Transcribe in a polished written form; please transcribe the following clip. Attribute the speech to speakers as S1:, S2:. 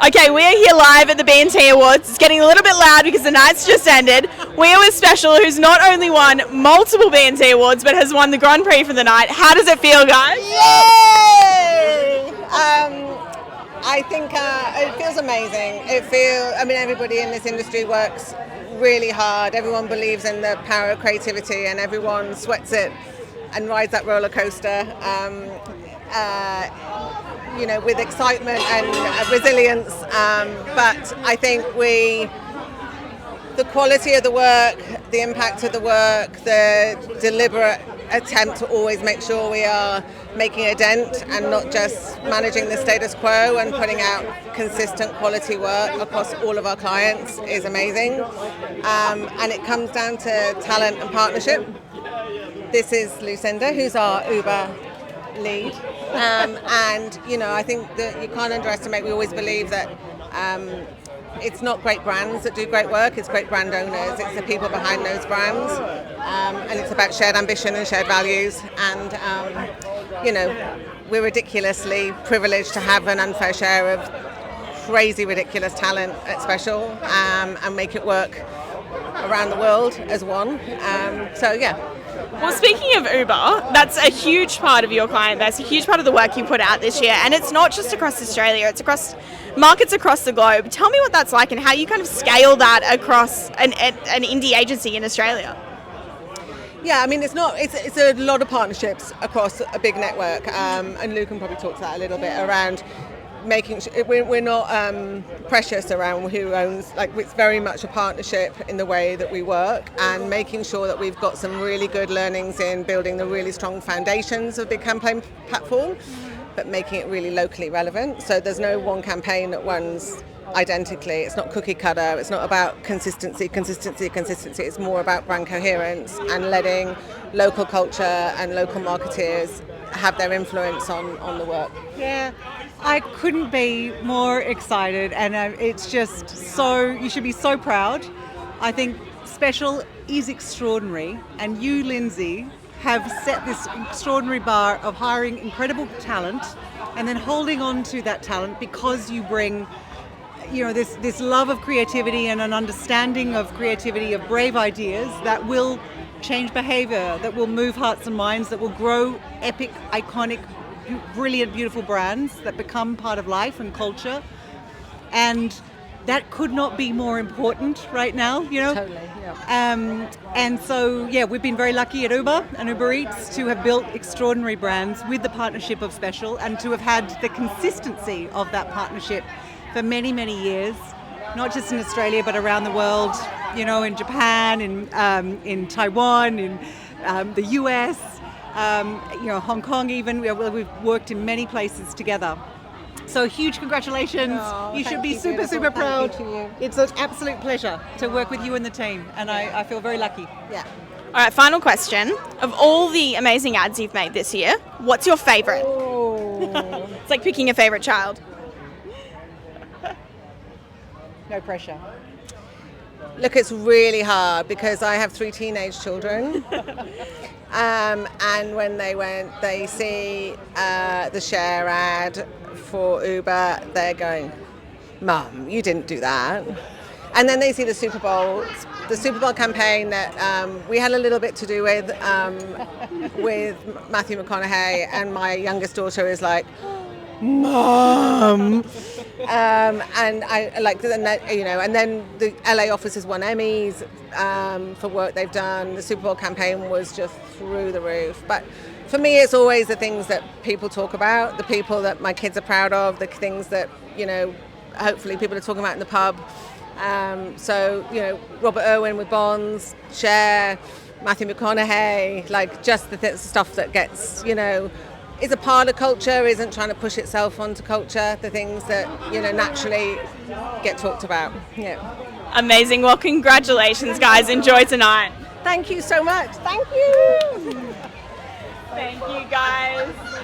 S1: Okay, we are here live at the B&T Awards. It's getting a little bit loud because the night's just ended. We are with Special, who's not only won multiple B&T Awards, but has won the Grand Prix for the night. How does it feel, guys?
S2: Yay! I think it feels amazing. Everybody in this industry works really hard. Everyone believes in the power of creativity, and everyone sweats it and rides that roller coaster. With excitement and resilience. But I think the quality of the work, the impact of the work, the deliberate attempt to always make sure we are making a dent and not just managing the status quo and putting out consistent quality work across all of our clients is amazing. And it comes down to talent and partnership. This is Lucinda, who's our Uber lead. I think that you can't underestimate, we always believe that it's not great brands that do great work, it's great brand owners, it's the people behind those brands, and it's about shared ambition and shared values, and we're ridiculously privileged to have an unfair share of crazy ridiculous talent at Special, and make it work around the world as one.
S1: Well, speaking of Uber, that's a huge part of your client base, a huge part of the work you put out this year, and it's not just across Australia, it's across markets across the globe. Tell me what that's like and how you kind of scale that across an indie agency in Australia.
S2: Yeah, I mean, it's a lot of partnerships across a big network, and Lou can probably talk to that a little bit around making sure we're not precious around who owns, like it's very much a partnership in the way that we work, and making sure that we've got some really good learnings in building the really strong foundations of a big campaign platform, but making it really locally relevant. So there's no one campaign that runs identically. It's not cookie cutter. It's not about consistency. It's more about brand coherence and letting local culture and local marketeers have their influence on the work.
S3: Yeah, I couldn't be more excited, and it's just you should be so proud. I think Special is extraordinary, and you, Lindsay, have set this extraordinary bar of hiring incredible talent and then holding on to that talent because you bring this love of creativity and an understanding of creativity, of brave ideas that will change behavior, that will move hearts and minds, that will grow epic, iconic, brilliant, beautiful brands that become part of life and culture. And that could not be more important right now,
S2: Totally, yeah.
S3: And so, we've been very lucky at Uber and Uber Eats to have built extraordinary brands with the partnership of Special, and to have had the consistency of that partnership for many, many years, not just in Australia, but around the world, in Japan, in Taiwan, in the US, Hong Kong even. We've worked in many places together. So huge congratulations. You should be super proud. It's an absolute pleasure to work with you and the team, and I feel very lucky.
S2: Yeah.
S1: All right, final question. Of all the amazing ads you've made this year, what's your favourite?
S2: Oh.
S1: It's like picking a favourite child.
S3: No pressure.
S2: Look, it's really hard because I have 3 teenage children. And when they see the share ad for Uber, they're going, "Mum, you didn't do that." And then they see the Super Bowl campaign that we had a little bit to do with Matthew McConaughey, and my youngest daughter is like, "Mom." And I like, and then the LA office has won Emmys for work they've done. The Super Bowl campaign was just through the roof. But for me, it's always the things that people talk about, the people that my kids are proud of, the things that, hopefully people are talking about in the pub. Robert Irwin with Bonds, Cher, Matthew McConaughey, like just the stuff that gets, is a part of culture, isn't trying to push itself onto culture, the things that, naturally get talked about. Yeah.
S1: Amazing. Well, congratulations, guys. Enjoy tonight.
S2: Thank you so much. Thank you.
S1: Thank you, guys.